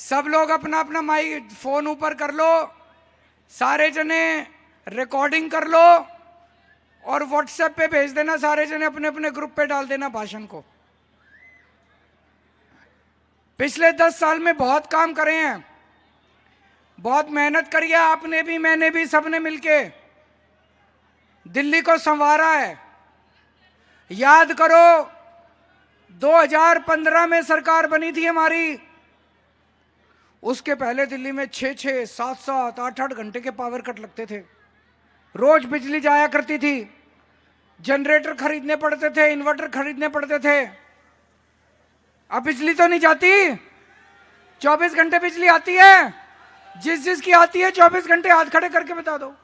सब लोग अपना अपना माइक फोन ऊपर कर लो, सारे जने रिकॉर्डिंग कर लो और व्हाट्सएप पे भेज देना, सारे जने अपने अपने ग्रुप पे डाल देना भाषण को। पिछले 10 साल में बहुत काम करे हैं, बहुत मेहनत करी है आपने भी, मैंने भी, सबने मिलके दिल्ली को संवारा है। याद करो 2015 में सरकार बनी थी हमारी, उसके पहले दिल्ली में 6-6, 7-7, 8-8 घंटे के पावर कट लगते थे, रोज बिजली जाया करती थी, जनरेटर खरीदने पड़ते थे, इन्वर्टर खरीदने पड़ते थे। अब बिजली तो नहीं जाती, 24 घंटे बिजली आती है। जिसकी आती है 24 घंटे हाथ खड़े करके बता दो।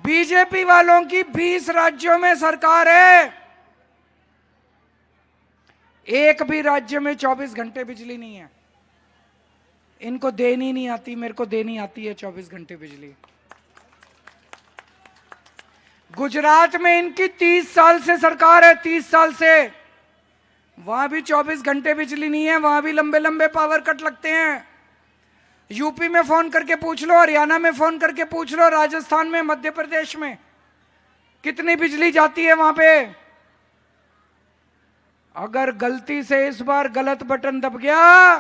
बीजेपी वालों की 20 राज्यों में सरकार है, एक भी राज्य में 24 घंटे बिजली नहीं है। इनको देनी नहीं आती, मेरे को देनी आती है 24 घंटे बिजली। गुजरात में इनकी 30 साल से सरकार है, 30 साल से, वहां भी 24 घंटे बिजली नहीं है, वहां भी लंबे लंबे पावर कट लगते हैं। यूपी में फोन करके पूछ लो, हरियाणा में फोन करके पूछ लो, राजस्थान में, मध्य प्रदेश में कितनी बिजली जाती है वहां पे। अगर गलती से इस बार गलत बटन दब गया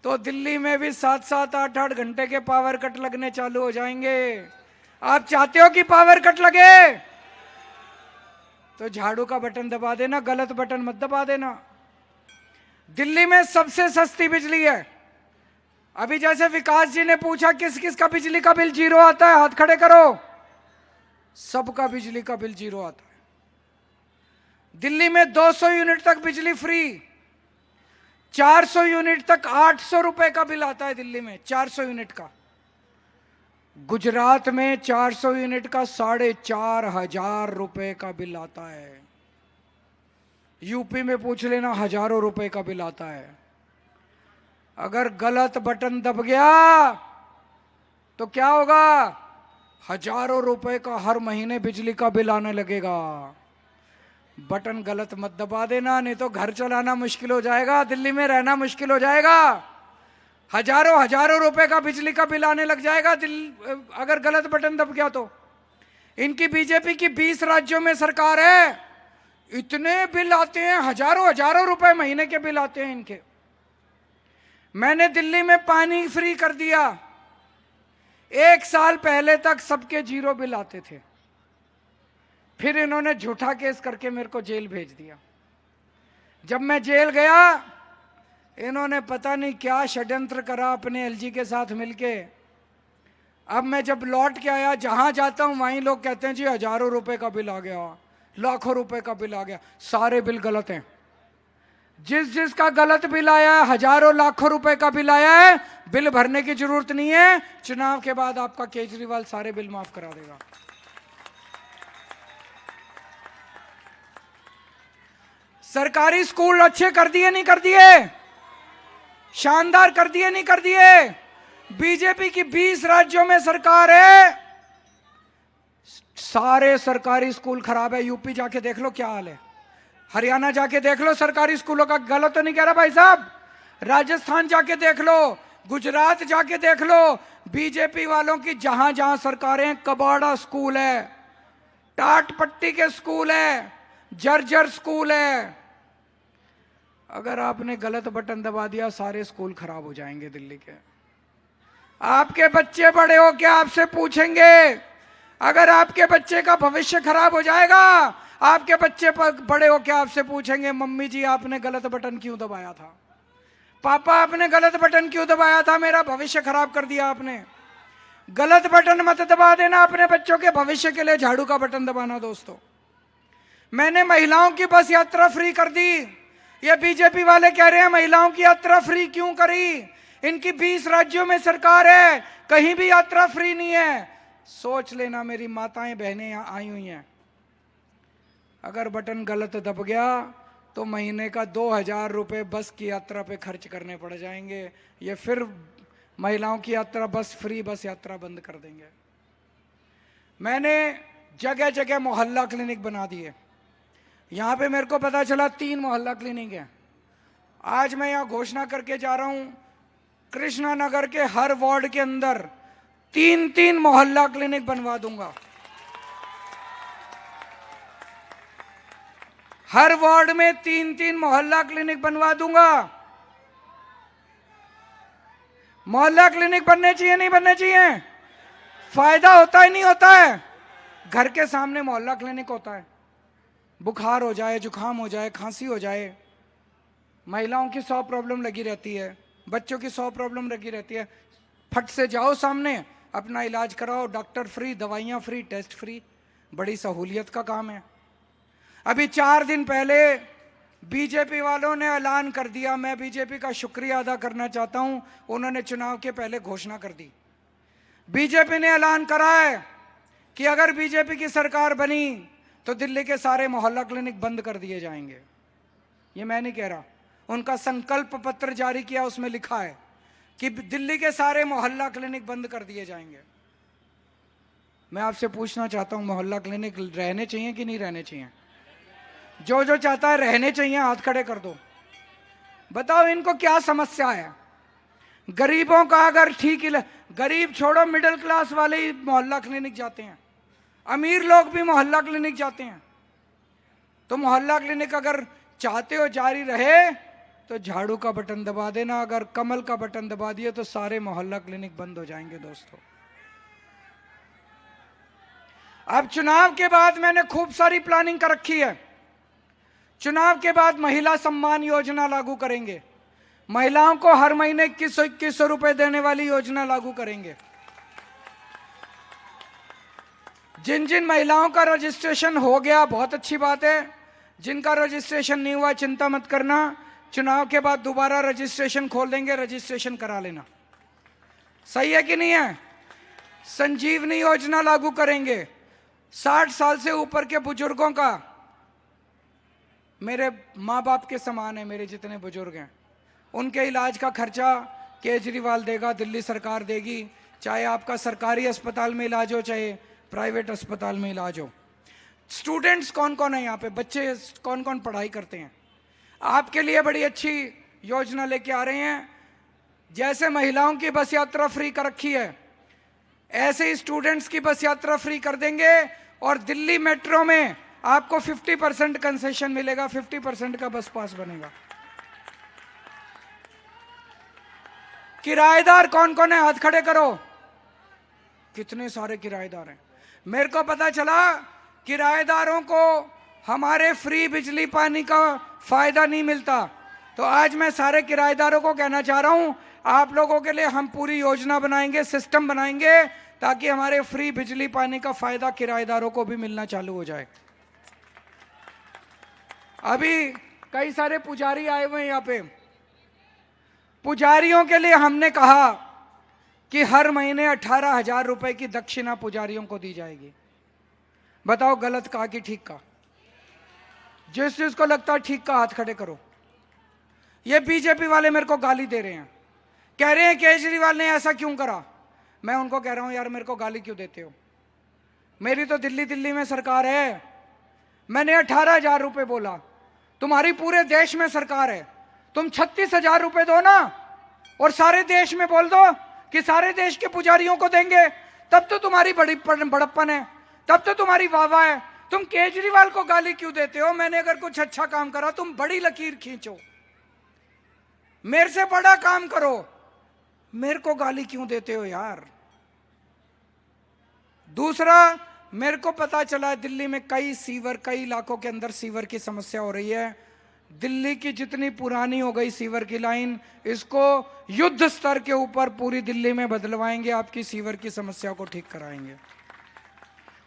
तो दिल्ली में भी 7-7, 8-8 घंटे के पावर कट लगने चालू हो जाएंगे। आप चाहते हो कि पावर कट लगे तो झाड़ू का बटन दबा देना, गलत बटन मत दबा देना। दिल्ली में सबसे सस्ती बिजली है। अभी जैसे विकास जी ने पूछा किस किस का बिजली का बिल जीरो आता है, हाथ खड़े करो। सबका बिजली का बिल जीरो आता है। दिल्ली में 200 यूनिट तक बिजली फ्री, 400 यूनिट तक 800 रुपए का बिल आता है दिल्ली में, 400 यूनिट का। गुजरात में 400 यूनिट का 4,500 रुपए का बिल आता है। यूपी में पूछ लेना, हजारों रुपए का बिल आता है। अगर गलत बटन दब गया तो क्या होगा, हजारों रुपए का हर महीने बिजली का बिल आने लगेगा। बटन गलत मत दबा देना, नहीं तो घर चलाना मुश्किल हो जाएगा, दिल्ली में रहना मुश्किल हो जाएगा। हजारों रुपए का बिजली का बिल आने लग जाएगा अगर गलत बटन दब गया तो। इनकी बीजेपी की 20 राज्यों में सरकार है, इतने बिल आते हैं, हजारों रुपए महीने के बिल आते हैं इनके। मैंने दिल्ली में पानी फ्री कर दिया, 1 साल पहले तक सबके जीरो बिल आते थे, फिर इन्होंने झूठा केस करके मेरे को जेल भेज दिया। जब मैं जेल गया, इन्होंने पता नहीं क्या षड्यंत्र करा अपने एलजी के साथ मिलके। अब मैं जब लौट के आया, जहां जाता हूं वहीं लोग कहते हैं जी हजारों रुपए का बिल आ गया, लाखों रुपए का बिल आ गया। सारे बिल गलत हैं। जिसका गलत बिल आया है, हजारों लाखों रुपए का बिल आया है, बिल भरने की जरूरत नहीं है। चुनाव के बाद आपका केजरीवाल सारे बिल माफ करा देगा। सरकारी स्कूल अच्छे कर दिए नहीं कर दिए, शानदार कर दिए नहीं कर दिए। बीजेपी की 20 राज्यों में सरकार है, सारे सरकारी स्कूल खराब है। यूपी जाके देख लो क्या हाल है, हरियाणा जाके देख लो सरकारी स्कूलों का, गलत तो नहीं कह रहा भाई साहब। राजस्थान जाके देख लो, गुजरात जाके देख लो, बीजेपी वालों की जहां जहां सरकारें, कबाड़ा स्कूल है, टाट पट्टी के स्कूल है, जर्जर स्कूल है। अगर आपने गलत बटन दबा दिया, सारे स्कूल खराब हो जाएंगे दिल्ली के। आपके बच्चे बड़े हो के आपसे पूछेंगे, अगर आपके बच्चे का भविष्य खराब हो जाएगा, आपके बच्चे बड़े होकर आपसे पूछेंगे मम्मी जी आपने गलत बटन क्यों दबाया था, पापा आपने गलत बटन क्यों दबाया था, मेरा भविष्य खराब कर दिया आपने। गलत बटन मत दबा देना, अपने बच्चों के भविष्य के लिए झाड़ू का बटन दबाना। दोस्तों, मैंने महिलाओं की बस यात्रा फ्री कर दी। ये बीजेपी वाले कह रहे हैं महिलाओं की यात्रा फ्री क्यों करी, इनकी 20 राज्यों में सरकार है, कहीं भी यात्रा फ्री नहीं है। सोच लेना, मेरी माताएं बहनें यहां आई हुई हैं, अगर बटन गलत दब गया तो महीने का 2,000 रुपए बस की यात्रा पे खर्च करने पड़ जाएंगे। ये फिर महिलाओं की यात्रा बस फ्री, बस यात्रा बंद कर देंगे। मैंने जगह जगह मोहल्ला क्लिनिक बना दिए। यहां पे मेरे को पता चला 3 मोहल्ला क्लिनिक है। आज मैं यहां घोषणा करके जा रहा हूं, कृष्णा नगर के हर वार्ड के अंदर 3-3 मोहल्ला क्लिनिक बनवा दूंगा। हर वार्ड में 3-3 मोहल्ला क्लिनिक बनवा दूंगा। मोहल्ला क्लिनिक बनने चाहिए नहीं बनने चाहिए? फायदा होता है नहीं होता है? घर के सामने मोहल्ला क्लिनिक होता है, बुखार हो जाए, जुकाम हो जाए, खांसी हो जाए, महिलाओं की 100 प्रॉब्लम लगी रहती है, बच्चों की 100 प्रॉब्लम लगी रहती है, फट से जाओ सामने, अपना इलाज कराओ, डॉक्टर फ्री, दवाइयाँ फ्री, टेस्ट फ्री, बड़ी सहूलियत का काम है। अभी 4 दिन पहले बीजेपी वालों ने ऐलान कर दिया, मैं बीजेपी का शुक्रिया अदा करना चाहता हूं, उन्होंने चुनाव के पहले घोषणा कर दी। बीजेपी ने ऐलान करा है कि अगर बीजेपी की सरकार बनी तो दिल्ली के सारे मोहल्ला क्लिनिक बंद कर दिए जाएंगे। ये मैं नहीं कह रहा, उनका संकल्प पत्र जारी किया, उसमें लिखा है कि दिल्ली के सारे मोहल्ला क्लिनिक बंद कर दिए जाएंगे। मैं आपसे पूछना चाहता हूं, मोहल्ला क्लिनिक रहने चाहिए कि नहीं रहने चाहिए? जो जो चाहता है रहने चाहिए, हाथ खड़े कर दो। बताओ इनको क्या समस्या है? गरीबों का अगर ठीक ही, गरीब छोड़ो, मिडिल क्लास वाले ही मोहल्ला क्लिनिक जाते हैं, अमीर लोग भी मोहल्ला क्लिनिक जाते हैं। तो मोहल्ला क्लिनिक अगर चाहते हो जारी रहे तो झाड़ू का बटन दबा देना, अगर कमल का बटन दबा दिए तो सारे मोहल्ला क्लिनिक बंद हो जाएंगे। दोस्तों, अब चुनाव के बाद मैंने खूब सारी प्लानिंग कर रखी है। चुनाव के बाद महिला सम्मान योजना लागू करेंगे, महिलाओं को हर महीने 2100 रुपए देने वाली योजना लागू करेंगे। जिन जिन महिलाओं का रजिस्ट्रेशन हो गया बहुत अच्छी बात है, जिनका रजिस्ट्रेशन नहीं हुआ चिंता मत करना, चुनाव के बाद दोबारा रजिस्ट्रेशन खोल देंगे, रजिस्ट्रेशन करा लेना। सही है कि नहीं है? संजीवनी योजना लागू करेंगे, 60 साल से ऊपर के बुजुर्गों का, मेरे माँ बाप के समान है मेरे जितने बुजुर्ग हैं, उनके इलाज का खर्चा केजरीवाल देगा, दिल्ली सरकार देगी, चाहे आपका सरकारी अस्पताल में इलाज हो चाहे प्राइवेट अस्पताल में इलाज हो। स्टूडेंट्स कौन कौन है यहाँ पे, बच्चे कौन कौन पढ़ाई करते हैं, आपके लिए बड़ी अच्छी योजना लेके आ रहे हैं। जैसे महिलाओं की बस यात्रा फ्री कर रखी है, ऐसे ही स्टूडेंट्स की बस यात्रा फ्री कर देंगे, और दिल्ली मेट्रो में आपको 50% कंसेशन मिलेगा, 50% का बस पास बनेगा। किराएदार कौन कौन है, हाथ खड़े करो। कितने सारे किराएदार हैं। मेरे को पता चला किराएदारों को हमारे फ्री बिजली पानी का फायदा नहीं मिलता, तो आज मैं सारे किराएदारों को कहना चाह रहा हूं, आप लोगों के लिए हम पूरी योजना बनाएंगे, सिस्टम बनाएंगे, ताकि हमारे फ्री बिजली पानी का फायदा किराएदारों को भी मिलना चालू हो जाए। अभी कई सारे पुजारी आए हुए हैं यहाँ पे, पुजारियों के लिए हमने कहा कि हर महीने 18,000 रुपए की दक्षिणा पुजारियों को दी जाएगी। बताओ गलत कहा कि ठीक कहा? जिस जिसको लगता है ठीक का हाथ खड़े करो। ये बीजेपी वाले मेरे को गाली दे रहे हैं, कह रहे हैं केजरीवाल ने ऐसा क्यों करा। मैं उनको कह रहा हूं, यार मेरे को गाली क्यों देते हो? मेरी तो दिल्ली में सरकार है, मैंने 18,000 रुपए बोला, तुम्हारी पूरे देश में सरकार है, तुम 36,000 रुपए दो ना, और सारे देश में बोल दो कि सारे देश के पुजारियों को देंगे, तब तो तुम्हारी बड़ी बड़प्पन है, तब तो तुम्हारी वाहवाह है। तुम केजरीवाल को गाली क्यों देते हो? मैंने अगर कुछ अच्छा काम करा तुम बड़ी लकीर खींचो, मेरे से बड़ा काम करो, मेरे को गाली क्यों देते हो यार? दूसरा, मेरे को पता चला दिल्ली में कई इलाकों के अंदर सीवर की समस्या हो रही है। दिल्ली की जितनी पुरानी हो गई सीवर की लाइन, इसको युद्ध स्तर के ऊपर पूरी दिल्ली में बदलवाएंगे, आपकी सीवर की समस्या को ठीक कराएंगे।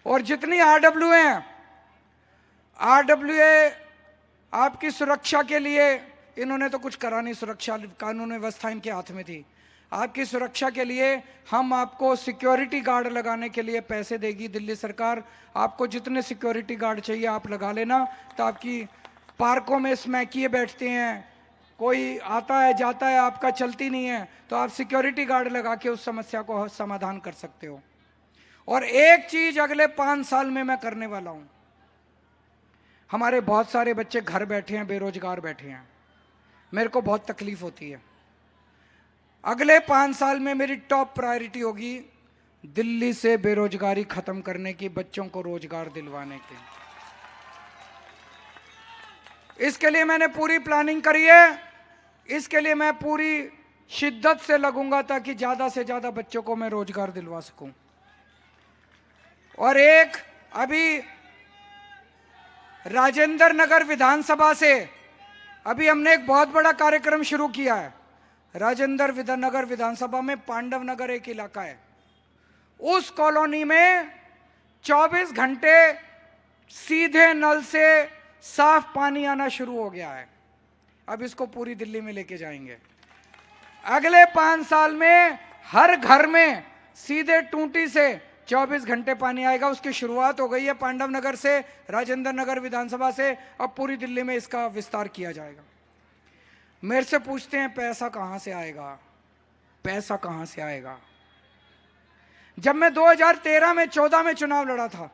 और जितनी आरडब्ल्यूए आपकी सुरक्षा के लिए, इन्होंने तो कुछ करा नहीं, सुरक्षा कानून व्यवस्था इनके हाथ में थी। आपकी सुरक्षा के लिए हम आपको सिक्योरिटी गार्ड लगाने के लिए पैसे देगी दिल्ली सरकार। आपको जितने सिक्योरिटी गार्ड चाहिए आप लगा लेना, तो आपकी पार्कों में स्मैकिए बैठते हैं, कोई आता है जाता है, आपका चलती नहीं है, तो आप सिक्योरिटी गार्ड लगा के उस समस्या को समाधान कर सकते हो। और एक चीज अगले 5 साल में मैं करने वाला हूं। हमारे बहुत सारे बच्चे घर बैठे हैं, बेरोजगार बैठे हैं, मेरे को बहुत तकलीफ होती है। अगले 5 साल में मेरी टॉप प्रायोरिटी होगी दिल्ली से बेरोजगारी खत्म करने की, बच्चों को रोजगार दिलवाने की। इसके लिए मैंने पूरी प्लानिंग करी है। इसके लिए मैं पूरी शिद्दत से लगूंगा ताकि ज्यादा से ज्यादा बच्चों को मैं रोजगार दिलवा सकूं। और एक अभी राजेंद्र नगर विधानसभा से अभी हमने एक बहुत बड़ा कार्यक्रम शुरू किया है। राजेंद्र नगर विधानसभा में पांडव नगर एक इलाका है, उस कॉलोनी में 24 घंटे सीधे नल से साफ पानी आना शुरू हो गया है। अब इसको पूरी दिल्ली में लेके जाएंगे। अगले 5 साल में हर घर में सीधे टूटी से 24 घंटे पानी आएगा। उसकी शुरुआत हो गई है पांडव नगर से, राजेंद्र नगर विधानसभा से, अब पूरी दिल्ली में इसका विस्तार किया जाएगा। मेरे से पूछते हैं पैसा कहां से आएगा, पैसा कहां से आएगा। जब मैं 2013 में 14 में चुनाव लड़ा था,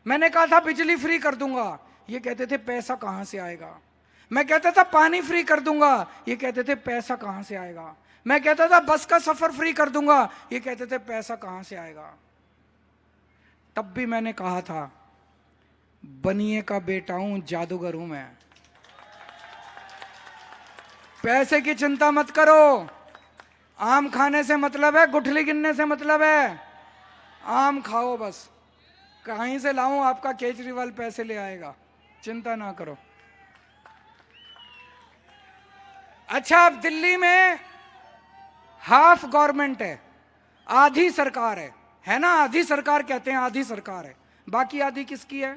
मैंने कहा था बिजली फ्री कर दूंगा, ये कहते थे पैसा कहां से आएगा। मैं कहता था पानी फ्री कर दूंगा, ये कहते थे पैसा कहां से आएगा। मैं कहता था बस का सफर फ्री कर दूंगा, ये कहते थे पैसा कहां से आएगा। तब भी मैंने कहा था बनिए का बेटा हूं, जादूगर हूं मैं, पैसे की चिंता मत करो। आम खाने से मतलब है, गुठली गिनने से मतलब है। आम खाओ बस, कहीं से लाऊं आपका केजरीवाल पैसे ले आएगा, चिंता ना करो। अच्छा, अब दिल्ली में हाफ गवर्नमेंट है, आधी सरकार है ना। आधी सरकार कहते हैं, आधी सरकार है। बाकी आधी किसकी है?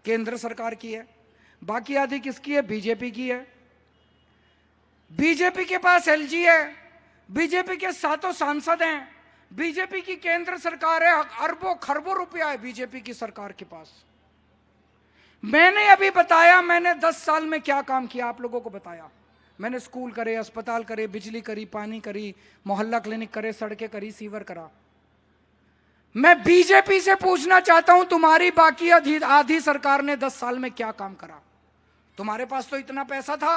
केंद्र सरकार की है। बाकी आधी किसकी है? बीजेपी की है। बीजेपी के पास एलजी है, बीजेपी के 7 सांसद हैं, बीजेपी की केंद्र सरकार है, अरबों खरबों रुपया है बीजेपी की सरकार के पास। मैंने अभी बताया मैंने 10 साल में क्या काम किया, आप लोगों को बताया। मैंने स्कूल करे, अस्पताल करे, बिजली करी, पानी करी, मोहल्ला क्लिनिक करे, सड़कें करी, सीवर करा। मैं बीजेपी से पूछना चाहता हूं तुम्हारी बाकी आधी सरकार ने 10 साल में क्या काम करा। तुम्हारे पास तो इतना पैसा था,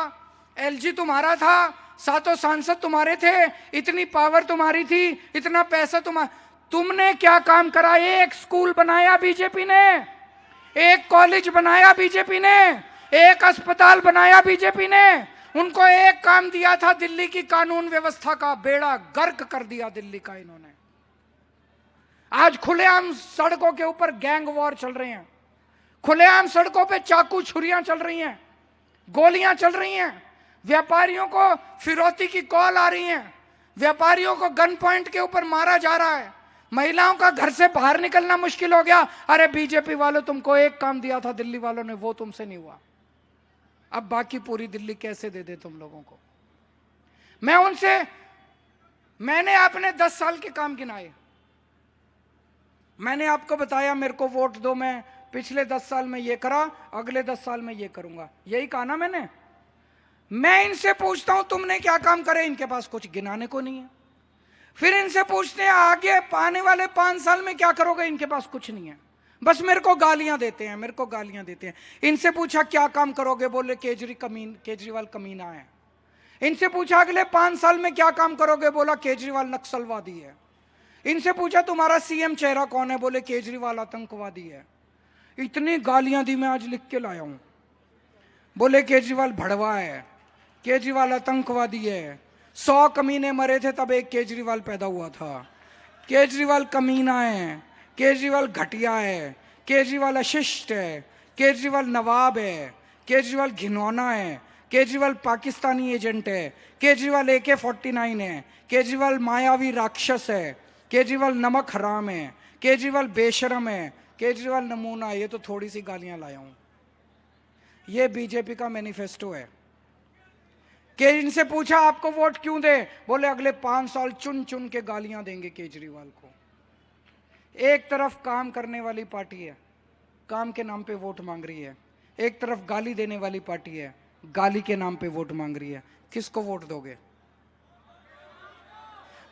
एलजी तुम्हारा था, 7 सांसद तुम्हारे थे, इतनी पावर तुम्हारी थी, इतना पैसा तुमने क्या काम करा? एक स्कूल बनाया बीजेपी ने, एक कॉलेज बनाया बीजेपी ने, एक अस्पताल बनाया बीजेपी ने। उनको एक काम दिया था, दिल्ली की कानून व्यवस्था का बेड़ा गर्क कर दिया दिल्ली का इन्होंने। आज खुलेआम सड़कों के ऊपर गैंग वॉर चल रहे हैं, खुलेआम सड़कों पे चाकू छुरियां चल रही हैं, गोलियां चल रही हैं, व्यापारियों को फिरौती की कॉल आ रही है, व्यापारियों को गन पॉइंट के ऊपर मारा जा रहा है, महिलाओं का घर से बाहर निकलना मुश्किल हो गया। अरे बीजेपी वालों, तुमको एक काम दिया था दिल्ली वालों ने, वो तुमसे नहीं हुआ। अब बाकी पूरी दिल्ली कैसे दे दे तुम लोगों को? मैंने आपने 10 साल के काम गिनाए, मैंने आपको बताया मेरे को वोट दो, मैं पिछले 10 साल में ये करा, अगले 10 साल में ये करूंगा, यही कहा ना मैंने। मैं इनसे पूछता हूं तुमने क्या काम करे, इनके पास कुछ गिनाने को नहीं है। फिर इनसे पूछते हैं आगे आने वाले 5 साल में क्या करोगे, इनके पास कुछ नहीं है, बस मेरे को गालियां देते हैं, मेरे को गालियां देते हैं। इनसे पूछा क्या काम करोगे, बोले केजरीवाल कमीना है। इनसे पूछा अगले 5 साल में क्या काम करोगे, बोला केजरीवाल नक्सलवादी है। इनसे पूछा तुम्हारा सीएम चेहरा कौन है, बोले केजरीवाल आतंकवादी है। इतनी गालियां दी, मैं आज लिख के लाया हूं। बोले केजरीवाल भड़वा है, केजरीवाल आतंकवादी है, 100 कमीने मरे थे तब एक केजरीवाल पैदा हुआ था। केजरीवाल कमीना है, केजरीवाल घटिया है, केजरीवाल अशिष्ट है, केजरीवाल नवाब है, केजरीवाल घिनौना है, केजरीवाल पाकिस्तानी एजेंट है, केजरीवाल AK-49 है, केजरीवाल मायावी राक्षस है, केजरीवाल नमक हराम है, केजरीवाल बेशरम है, केजरीवाल नमूना है। ये तो थोड़ी सी गालियां लाया हूं, ये बीजेपी का मैनिफेस्टो है। कि इनसे पूछा आपको वोट क्यों दे, बोले अगले 5 साल चुन चुन के गालियां देंगे केजरीवाल को। एक तरफ काम करने वाली पार्टी है, काम के नाम पे वोट मांग रही है, एक तरफ गाली देने वाली पार्टी है, गाली के नाम पे वोट मांग रही है। किसको वोट दोगे?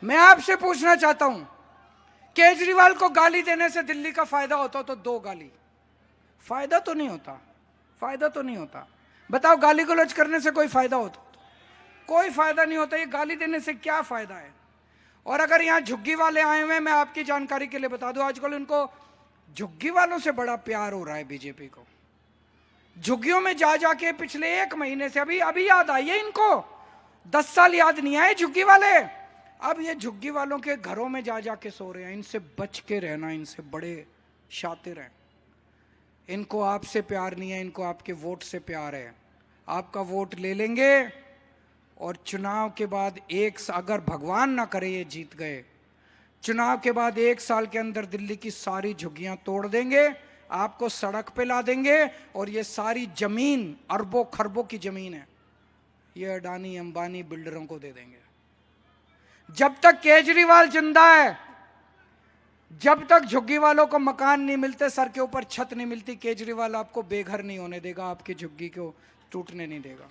मैं आपसे पूछना चाहता हूं, केजरीवाल को गाली देने से दिल्ली का फायदा होता तो 2 गाली, फायदा तो नहीं होता, फायदा तो नहीं होता। बताओ गाली गलौज करने से कोई फायदा होता? कोई फायदा नहीं होता, ये गाली देने से क्या फायदा है। और अगर यहाँ झुग्गी वाले आए हुए हैं, मैं आपकी जानकारी के लिए बता दूं, आजकल इनको झुग्गी वालों से बड़ा प्यार हो रहा है बीजेपी को। झुग्गियों में जा जाके पिछले 1 महीने से, अभी याद आई है इनको, 10 साल याद नहीं आए झुग्गी वाले। अब ये झुग्गी वालों के घरों में जा जाके सो रहे हैं। इनसे बच के रहना, इनसे बड़े शातिर हैं। इनको आपसे प्यार नहीं है, इनको आपके वोट से प्यार है। आपका वोट ले लेंगे और चुनाव के बाद अगर भगवान ना करे ये जीत गए, चुनाव के बाद 1 साल के अंदर दिल्ली की सारी झुग्गियां तोड़ देंगे, आपको सड़क पे ला देंगे और ये सारी जमीन, अरबों खरबों की जमीन है, ये अडानी अंबानी बिल्डरों को दे देंगे। जब तक केजरीवाल जिंदा है, जब तक झुग्गी वालों को मकान नहीं मिलते, सर के ऊपर छत नहीं मिलती, केजरीवाल आपको बेघर नहीं होने देगा, आपकी झुग्गी को टूटने नहीं देगा।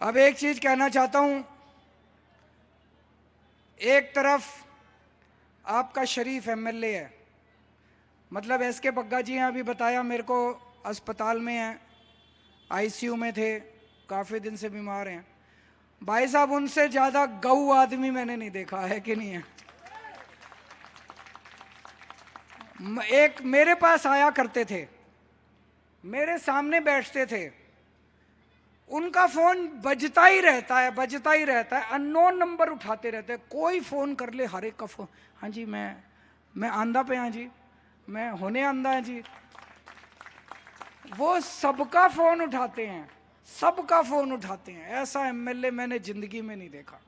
अब एक चीज कहना चाहता हूं, एक तरफ आपका शरीफ एमएलए है, मतलब एसके बग्गा जी हैं, अभी बताया मेरे को, अस्पताल में हैं, आईसीयू में थे, काफी दिन से बीमार हैं। भाई साहब, उनसे ज्यादा गऊ आदमी मैंने नहीं देखा है कि नहीं है। एक मेरे पास आया करते थे, मेरे सामने बैठते थे, उनका फोन बजता ही रहता है, बजता ही रहता है, अननोन नंबर उठाते रहते हैं। कोई फोन कर ले, हर एक का फोन, हाँ जी मैं आंदा पे, हाँ जी मैं होने आंदा है जी। वो सबका फोन उठाते हैं, सबका फोन उठाते हैं। ऐसा एमएलए मैंने जिंदगी में नहीं देखा।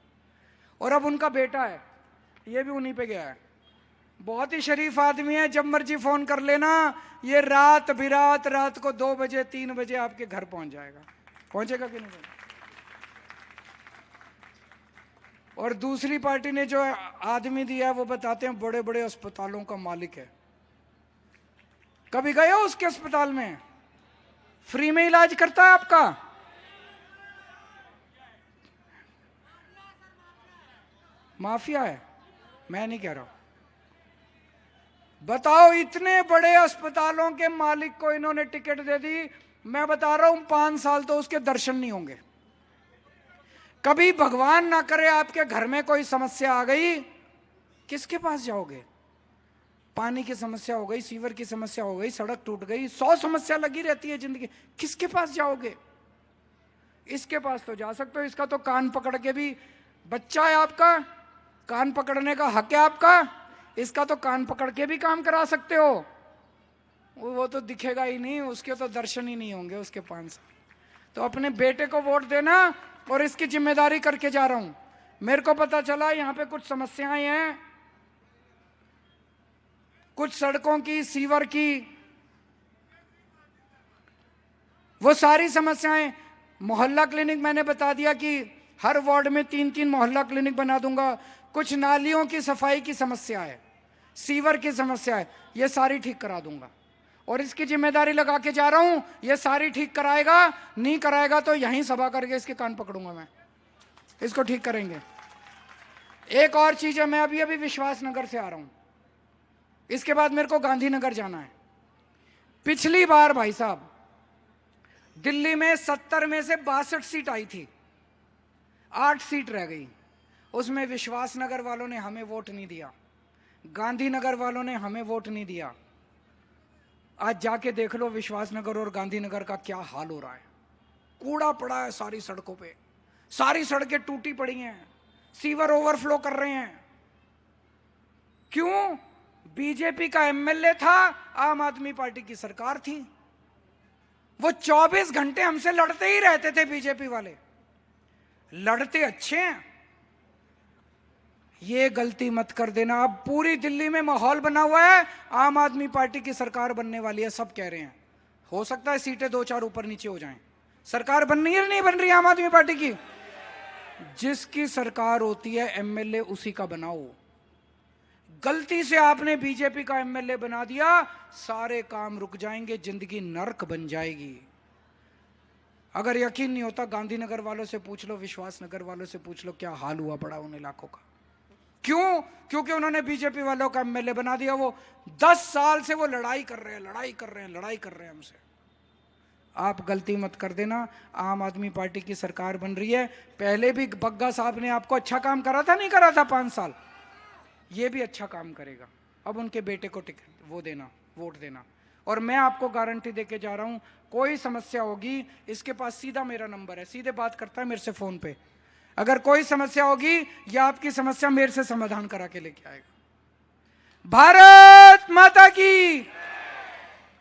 और अब उनका बेटा है, ये भी उन्हीं पे गया है। बहुत ही शरीफ आदमी है, जब मर्जी फोन कर लेना, ये रात बिरात, रात को 2 बजे 3 बजे आपके घर पहुंच जाएगा। पहुंचेगा कि नहीं? और दूसरी पार्टी ने जो आदमी दिया है, वो बताते हैं बड़े बड़े अस्पतालों का मालिक है। कभी गए हो उसके अस्पताल में? फ्री में इलाज करता है आपका। माफिया है, मैं नहीं कह रहा हूं। बताओ, इतने बड़े अस्पतालों के मालिक को इन्होंने टिकट दे दी, मैं बता रहा हूं 5 साल तो उसके दर्शन नहीं होंगे। कभी भगवान ना करे आपके घर में कोई समस्या आ गई, किसके पास जाओगे? पानी की समस्या हो गई, सीवर की समस्या हो गई, सड़क टूट गई, 100 समस्या लगी रहती है जिंदगी, किसके पास जाओगे? इसके पास तो जा सकते हो, इसका तो कान पकड़ के भी, बच्चा है आपका, कान पकड़ने का हक है आपका, इसका तो कान पकड़ के भी काम करा सकते हो। वो तो दिखेगा ही नहीं, उसके तो दर्शन ही नहीं होंगे उसके 5 साल। तो अपने बेटे को वोट देना, और इसकी जिम्मेदारी करके जा रहा हूं। मेरे को पता चला यहां पे कुछ समस्याएं हैं, कुछ सड़कों की, सीवर की, वो सारी समस्याएं। मोहल्ला क्लिनिक मैंने बता दिया कि हर वार्ड में 3-3 मोहल्ला क्लिनिक बना दूंगा। कुछ नालियों की सफाई की समस्या है, सीवर की समस्या है, ये सारी ठीक करा दूंगा। और इसकी जिम्मेदारी लगा के जा रहा हूं, ये सारी ठीक कराएगा, नहीं कराएगा तो यहीं सभा करके इसके कान पकड़ूंगा मैं, इसको ठीक करेंगे। एक और चीज है, मैं अभी विश्वास नगर से आ रहा हूं, इसके बाद मेरे को गांधीनगर जाना है। पिछली बार भाई साहब दिल्ली में 70 में से 62 सीट आई थी, 8 सीट रह गई। उसमें विश्वास नगर वालों ने हमें वोट नहीं दिया, गांधीनगर वालों ने हमें वोट नहीं दिया। आज जाके देख लो विश्वास नगर और गांधीनगर का क्या हाल हो रहा है। कूड़ा पड़ा है सारी सड़कों पे, सारी सड़कें टूटी पड़ी हैं, सीवर ओवरफ्लो कर रहे हैं। क्यों? बीजेपी का एमएलए था, आम आदमी पार्टी की सरकार थी, वो 24 घंटे हमसे लड़ते ही रहते थे। बीजेपी वाले लड़ते अच्छे हैं, ये गलती मत कर देना। अब पूरी दिल्ली में माहौल बना हुआ है, आम आदमी पार्टी की सरकार बनने वाली है, सब कह रहे हैं। हो सकता है सीटें 2-4 ऊपर नीचे हो जाएं। सरकार बननी है नहीं बन रही आम आदमी पार्टी की? जिसकी सरकार होती है एमएलए उसी का बनाओ। गलती से आपने बीजेपी का एमएलए बना दिया, सारे काम रुक जाएंगे, जिंदगी नर्क बन जाएगी। अगर यकीन नहीं होता गांधीनगर वालों से पूछ लो, विश्वास नगर वालों से पूछ लो, क्या हाल हुआ पड़ा उन इलाकों का। क्यों? क्योंकि उन्होंने बीजेपी वालों का एमएलए बना दिया। वो 10 साल से वो लड़ाई कर रहे हैं, लड़ाई कर रहे हैं, लड़ाई कर रहे हैं हमसे। आप गलती मत कर देना। आम आदमी पार्टी की सरकार बन रही है। पहले भी बग्गा साहब ने आपको अच्छा काम करा था, नहीं करा था 5 साल? ये भी अच्छा काम करेगा। अब उनके बेटे को टिकट वो देना, वोट देना। और मैं आपको गारंटी देके जा रहा हूं, कोई समस्या होगी, इसके पास सीधा मेरा नंबर है, सीधे बात करता है मेरे से फोन पे। अगर कोई समस्या होगी या आपकी समस्या मेरे से समाधान करा के लेके आएगा। भारत माता की